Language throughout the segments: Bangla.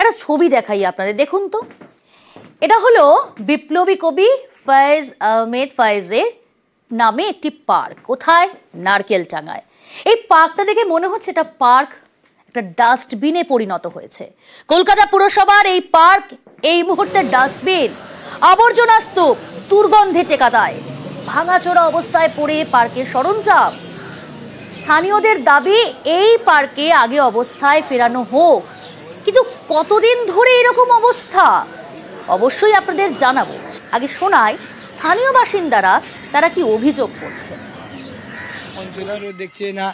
একটা ছবি দেখাই আপনাদের, দেখুন তো। এটা হলো বিপ্লবী কবি ফয়েজ আহমেদ ফয়েজের নামে একটি পার্ক। কোথায়? নারকেলটাঙ্গায়। এই পার্কটা দেখে মনে হচ্ছে এটা পার্ক একটা ডাস্টবিনে পরিণত হয়েছে। কলকাতা পুরসভার এই পার্ক এই মুহূর্তে ডাস্টবিন, আবর্জনা স্তূপ, দুর্গন্ধে টেকা দেয়। ভাঙাচোরা অবস্থায় পড়ে পার্কের সরঞ্জাম। স্থানীয়দের দাবি এই পার্কে আগে অবস্থায় ফেরানো হোক, কিন্তু কতদিন ধরে এরকম অবস্থা অবশ্যই আপনাদের জানাবো। আগে শোনায় স্থানীয় বাসিন্দারা তারা কি অভিযোগ করছে। কাউন্সিলরও দেখছে না,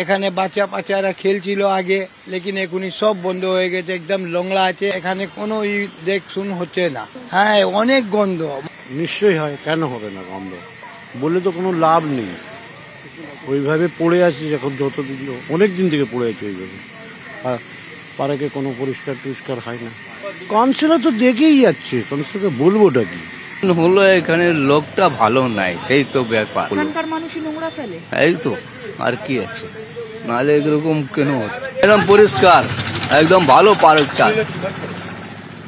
এখানে বাচ্চা বাচ্চারা খেলছিল আগে, লেকিন এখনই সব বন্ধ হয়ে গেছে, একদম নোংরা আছে, এখানে কোনো দেখশুন হচ্ছে না। হ্যাঁ, অনেক গন্ধ। নিশ্চয়ই হয়, কেন হবে না গন্ধ? বলে তো কোনো লাভ নেই। ওইভাবে পড়ে আছি এখন, যতদিন অনেক দিন থেকে পড়ে আছি ওইভাবে। আর পার্কে কোনো পরিষ্কার টরিষ্কার হয় না। কাউন্সিলর তো দেখেই যাচ্ছে, কাউন্সিলরকে বলবোটা কি হলো, এখানে লোকটা ভালো নাই, সেই তো ব্যাপার। এখানকার মানুষই নোংরা ফেলে, এই তো, আর কি আছে? নাহলে এরকম কেন? একদম পরিষ্কার, একদম ভালো পার্ক চাই।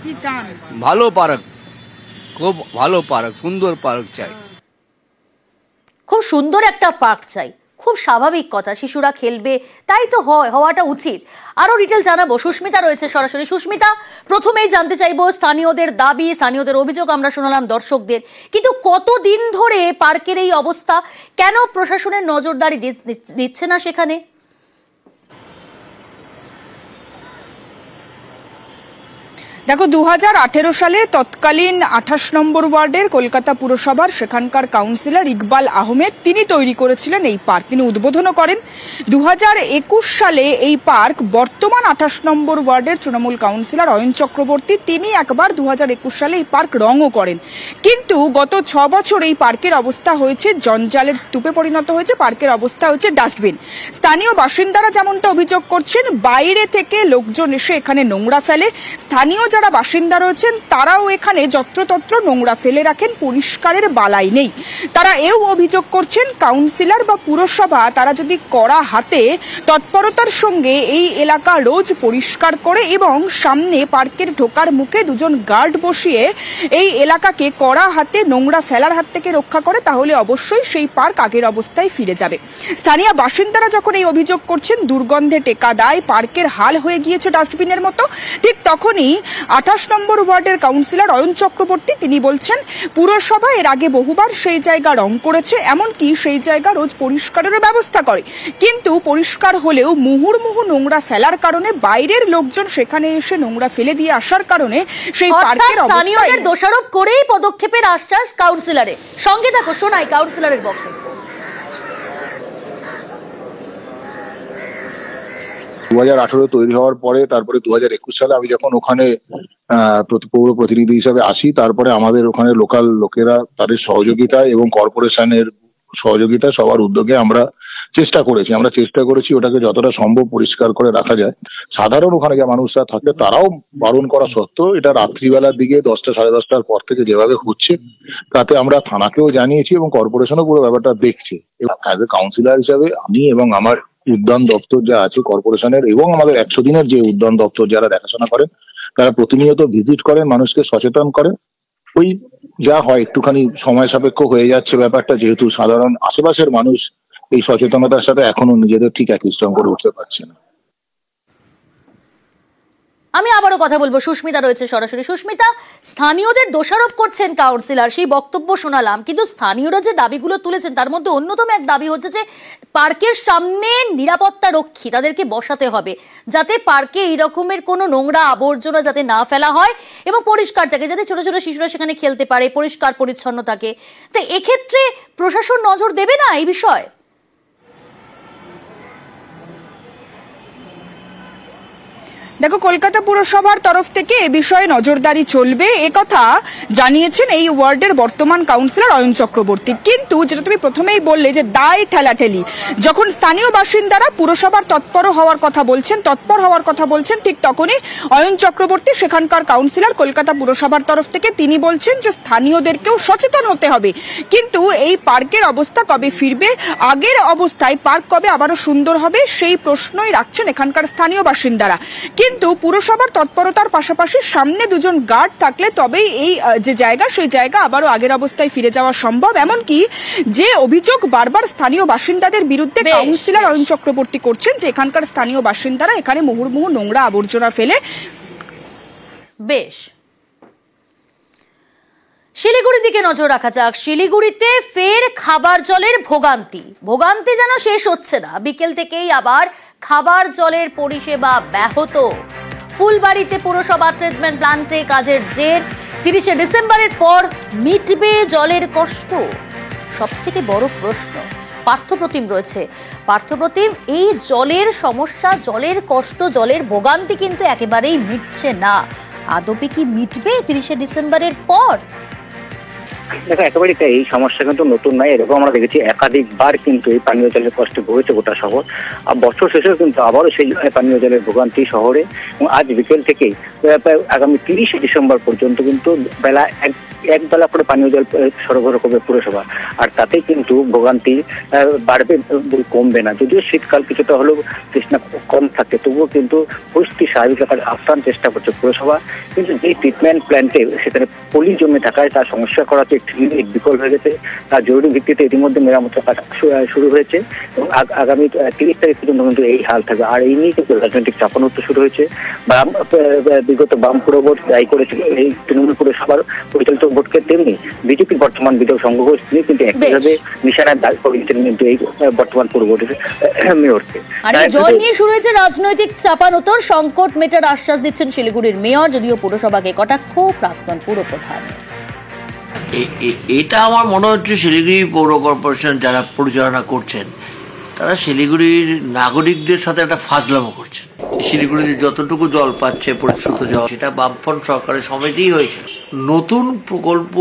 কি চান? ভালো পার্ক, খুব ভালো পার্ক, সুন্দর পার্ক চাই। খুব সুন্দর একটা পার্ক চাই, খুব স্বাভাবিক কথা। শিশুরা খেলবে, তাই তো হওয়াটা উচিত। আরো ডিটেল জানাবো, সুস্মিতা রয়েছে সরাসরি। সুস্মিতা, প্রথমেই জানতে চাইবো স্থানীয়দের দাবি, স্থানীয়দের অভিযোগ আমরা শোনালাম দর্শকদের, কিন্তু কতদিন ধরে পার্কের এই অবস্থা? কেন প্রশাসনের নজরদারি দিচ্ছে না সেখানে? দেখো, 2018 সালে তৎকালীন 28 নম্বর ওয়ার্ডের কলকাতা পুরসভার সেখানকার কাউন্সিলর ইকবাল আহমেদ তিনি তৈরি করেছিলেন এই পার্ক, তিনি উদ্বোধনও করেন। 2021 সালে এই পার্ক বর্তমান 28 নম্বর ওয়ার্ডের তৃণমূল কাউন্সিলর অয়ন চক্রবর্তী তিনি একবার 2021 সালে এই পার্ক রঙও করেন। কিন্তু গত 6 বছর এই পার্কের অবস্থা হয়েছে জঞ্জালের স্তূপে পরিণত হয়েছে, পার্কের অবস্থা হচ্ছে ডাস্টবিন। স্থানীয় বাসিন্দারা যেমনটা অভিযোগ করছেন, বাইরে থেকে লোকজন এসে এখানে নোংরা ফেলে। স্থানীয় যারা বাসিন্দা রয়েছেন তারাও এখানে যত্রতত্র নোংরা ফেলে রাখেন, পরিষ্কারের বালাই নেই। তারা এও অভিযোগ করছেন, কাউন্সিলর বা পুরসভা তারা যদি কড়া হাতে তৎপরতার সঙ্গে এই এলাকা রোজ পরিষ্কার করে এবং সামনে পার্কের ঢোকার মুখে দুজন গার্ড বসিয়ে এই এলাকাকে কড়া হাতে নোংরা ফেলার হাত থেকে রক্ষা করে, তাহলে অবশ্যই সেই পার্ক আগের অবস্থায় ফিরে যাবে। স্থানীয় বাসিন্দারা যখন এই অভিযোগ করছেন দুর্গন্ধে টেকা দেয়, পার্কের হাল হয়ে গিয়েছে ডাস্টবিনের মতো, ঠিক তখনই 28 নম্বর ওয়ার্ডের কাউন্সিলর অয়ন চক্রবর্তী তিনি বলছেন, পুরসভা এর আগে বহুবার সেই জায়গা রং করেছে, এমনকি সেই জায়গা রোজ পরিষ্কারের ব্যবস্থা করে, কিন্তু পরিষ্কার হলেও মুহুর্মুহু নোংরা ফেলার কারণে বাইরের লোকজন সেখানে এসে নোংরা ফেলে দিয়ে আসার কারণে সেই পার্কের অবস্থা। স্থানীয়দের দোষারোপ করেই পদক্ষেপের আশ্বাস কাউন্সিলরের। সঙ্গে থাকো, শোনাই কাউন্সিলরের বক্তব্য। 2018 তৈরি হওয়ার পরে তারপরে 2021 সালে আমি যখন ওখানে পৌর প্রতিনিধি হিসাবে আসি, তারপরে আমাদের ওখানে লোকাল লোকেরা তাদের সহযোগিতা এবং কর্পোরেশনের সহযোগিতা সবার উদ্যোগে আমরা চেষ্টা করেছি ওটাকে যতটা সম্ভব পরিষ্কার করে রাখা যায়। সাধারণ ওখানে যে মানুষরা থাকে তারাও বারণ করা সত্ত্বেও এটা রাত্রিবেলার দিকে 10টা সাড়ে 10টার পর থেকে যেভাবে হচ্ছে, তাতে আমরা থানাকেও জানিয়েছি এবং কর্পোরেশনও পুরো ব্যাপারটা দেখছে। অ্যাজ এ কাউন্সিলর হিসাবে আমি এবং আমার উদ্যান দপ্তর যা আছে কর্পোরেশনের এবং আমাদের 100 দিনের যে উদ্যান দপ্তর যারা দেখাশোনা করেন, তারা প্রতিনিয়ত ভিজিট করেন, মানুষকে সচেতন করেন। ওই যা হয় একটুখানি সময় সাপেক্ষ হয়ে যাচ্ছে ব্যাপারটা, যেহেতু সাধারণ আশেপাশের মানুষ এই সচেতনতার সাথে এখনো নিজেদের ঠিক একই স্ট্রং করে উঠতে পারছে না। আমি আবারও কথা বলবো, সুস্মিতা রয়েছে সরাসরি। সুস্মিতা, স্থানীয়দের দোষারোপ করছেন কাউন্সিলর, সেই বক্তব্য শোনালাম, কিন্তু স্থানীয়রা যে দাবিগুলো তুলেছেন তার মধ্যে অন্যতম এক দাবি হচ্ছে যে পার্কের সামনে নিরাপত্তা রক্ষী তাদেরকে বসাতে হবে, যাতে পার্কে এই রকমের কোনো নোংরা আবর্জনা যাতে না ফেলা হয় এবং পরিষ্কার থাকে, যাতে ছোট ছোট শিশুরা সেখানে খেলতে পারে, পরিষ্কার পরিচ্ছন্ন থাকে। তো এক্ষেত্রে প্রশাসন নজর দেবে না এই বিষয়ে? দেখো, কলকাতা পুরসভার তরফ থেকে এ বিষয়ে নজরদারি চলবে, একথা জানিয়েছেন এই ওয়ার্ডের বর্তমান কাউন্সিলর অয়ন চক্রবর্তী। কিন্তু যেটা তুমি প্রথমেই বললে যে দায় ঠেলাঠেলি, যখন স্থানীয় বাসিন্দারা পুরসভার তৎপর হওয়ার কথা বলছেন, ঠিক তখনই অয়ন চক্রবর্তী সেখানকার কাউন্সিলর কলকাতা পুরসভার তরফ থেকে তিনি বলছেন যে স্থানীয়দেরকেও সচেতন হতে হবে। কিন্তু এই পার্কের অবস্থা কবে ফিরবে, আগের অবস্থায় পার্ক কবে আবারও সুন্দর হবে, সেই প্রশ্নই রাখছেন এখানকার স্থানীয় বাসিন্দারা। কিন্তু পুরসভার তৎপরতার পাশাপাশি সামনে দুজন গার্ড থাকলে তবেই এই যে জায়গা সেই জায়গা আবারও আগের অবস্থায় ফিরে যাওয়া সম্ভব। এমনকি যে অভিযোগ বারবার স্থানীয় বাসিন্দাদের বিরুদ্ধে কাউন্সিলর অয়ন চক্রবর্তী করছেন যে এখানকার স্থানীয় বাসিন্দারা এখানে মুহুর্মুহু নোংরা আবর্জনা ফেলে। বেশ, শিলিগুড়ির দিকে নজর রাখা যাক। শিলিগুড়িতে ফের খাবার জলের ভোগান্তি যেন শেষ হচ্ছে না। বিকেল থেকেই আবার খাবার জলের পরিষেবা ব্যাহত। ফুলবাড়িতে পুরসভা ট্রিটমেন্ট প্ল্যান্টে কাজের জের। 30শে ডিসেম্বরের পর মিটবে জলের কষ্ট? সব থেকে বড় প্রশ্ন। পার্থপ্রতিম রয়েছে। পার্থপ্রতিম, এই জলের সমস্যা, জলের কষ্ট, জলের ভোগান্তি কিন্তু একেবারেই মিটছে না। আদপে কি মিটবে 30শে ডিসেম্বরের পর? দেখো, একেবারেই এই সমস্যা কিন্তু নতুন নয়। এরকম আমরা দেখেছি একাধিকবার কিন্তু এই পানীয় জলের কষ্ট ভুগেছে গোটা শহর। আর বছর শেষেও কিন্তু আবারও সেই পানীয় জলের ভোগান্তি শহরে। এবং আজ বিকেল থেকেই আগামী 30শে ডিসেম্বর পর্যন্ত কিন্তু বেলা এক বেলা করে পানীয় জল সরবরাহ করবে পুরসভা। আর তাতেই কিন্তু ভোগান্তি বাড়বে, কমবে না। যদিও শীতকাল কিছুটা হলেও তৃষ্ণা কম থাকে, তবুও কিন্তু পরিস্থিতি স্বাভাবিক রাখার আপ্রাণ চেষ্টা করছে পুরসভা। কিন্তু যে ট্রিটমেন্ট প্ল্যান্টে সেখানে পলি জমে থাকায় তার সমস্যা করাতে একটি ইউনিট বিকল হয়ে গেছে। তার জরুরি ভিত্তিতে ইতিমধ্যে মেরামতের কাজ শুরু হয়েছে এবং আগামী 30 তারিখ পর্যন্ত কিন্তু এই হাল থাকবে। আর এই নিয়ে কিন্তু রাজনৈতিক চাপানোত্তর শুরু হয়েছে। বিগত বাম পুরবোর্ড দায়ী করেছিল এই তৃণমূল পুরসভার পরিচালিত বোর্ডকে, তেমনি বিজেপির বর্তমান বিধায়ক সংঘঘোষ তিনি কিন্তু একইভাবে নিশানায় দায়ী করেছেন কিন্তু এই বর্তমান পুরবোর্ডের মেয়রকে। জল নিয়ে শুরু হয়েছে রাজনৈতিক চাপানোত্তর। সংকট মেটার আশ্বাস দিচ্ছেন শিলিগুড়ির মেয়র, যদিও পুরসভাকে কটাক্ষ প্রাক্তন পুরপ্রধান। এটা আমার মনে হচ্ছে শিলিগুড়ি পৌর কর্পোরেশন যারা পরিচালনা করছেন তারা শিলিগুড়ির নাগরিকদের সাথে একটা ফাজলামো করছেন। শিলিগুড়িতে যতটুকু জল পাচ্ছে পরিশ্রুত জল, সেটা বামফ্রন্ট সরকারের সময়তেই হয়েছে। নতুন প্রকল্প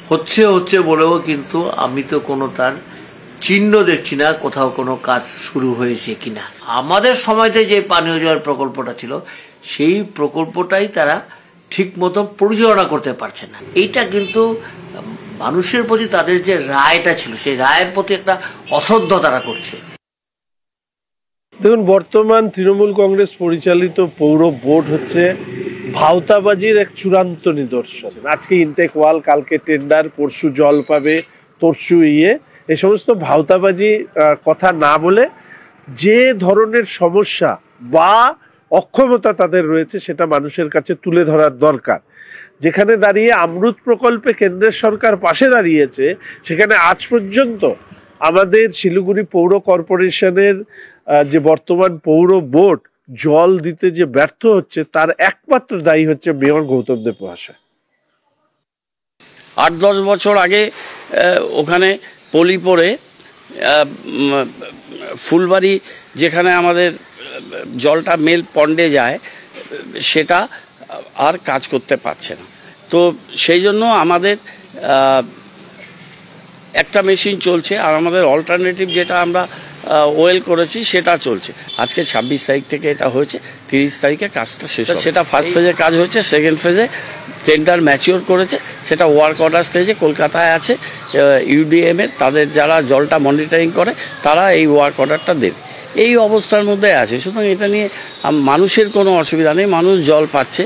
হচ্ছে বলেও কিন্তু আমি তো কোনো তার চিহ্ন দেখছি না কোথাও কোনো কাজ শুরু হয়েছে কিনা। আমাদের সময়তে যে পানীয় জল প্রকল্পটা ছিল সেই প্রকল্পটাই তারা ঠিক মতো পরিচালনা করতে পারছে না। এইটা কিন্তু মানুষের প্রতি তাদের যে রায়টা ছিল সেই রায়ের প্রতি একটা অশ্রদ্ধা তারা করছে। দেখুন, বর্তমান তৃণমূল কংগ্রেস পরিচালিত পৌর বোর্ড হচ্ছে ভাওতাবাজির এক চূড়ান্ত নিদর্শন। আজকে ইনটেক ওয়াল, কালকে টেন্ডার, পরশু জল পাবে, তরশু এই সমস্ত ভাওতাবাজি কথা না বলে যে ধরনের সমস্যা বা অক্ষমতা তাদের রয়েছে সেটা মানুষের কাছে তুলে ধরার দরকার। যেখানে দাঁড়িয়ে অমৃত প্রকল্পে কেন্দ্রের সরকার পাশে দাঁড়িয়েছে, সেখানে আজ পর্যন্ত আমাদের শিলিগুড়ি পৌর কর্পোরেশনের যে বর্তমান পৌর বোর্ড জল দিতে যে ব্যর্থ হচ্ছে তার একমাত্র দায়ী হচ্ছে মেয়র গৌতম দেব মহাশয়। 8-10 বছর আগে ওখানে পলি পড়ে ফুলবাড়ি যেখানে আমাদের জলটা মেল পন্ডে যায় সেটা আর কাজ করতে পারছে না। তো সেই জন্য আমাদের একটা মেশিন চলছে আর আমাদের অল্টারনেটিভ যেটা আমরা ওয়েল করেছি সেটা চলছে। আজকে 26 তারিখ থেকে এটা হয়েছে, 30 তারিখে কাজটা শেষ। সেটা ফার্স্ট ফেজে কাজ হয়েছে, সেকেন্ড ফেজে টেন্ডার ম্যাচিওর করেছে, সেটা ওয়ার্ক অর্ডার স্টেজে কলকাতায় আছে। ইউডিএম এর তাদের যারা জলটা মনিটরিং করে তারা এই ওয়ার্ক অর্ডারটা দেবে। এই অবস্থার মধ্যে আছে, সুতরাং এটা নিয়ে মানুষের কোনো অসুবিধা নেই, মানুষ জল পাচ্ছে।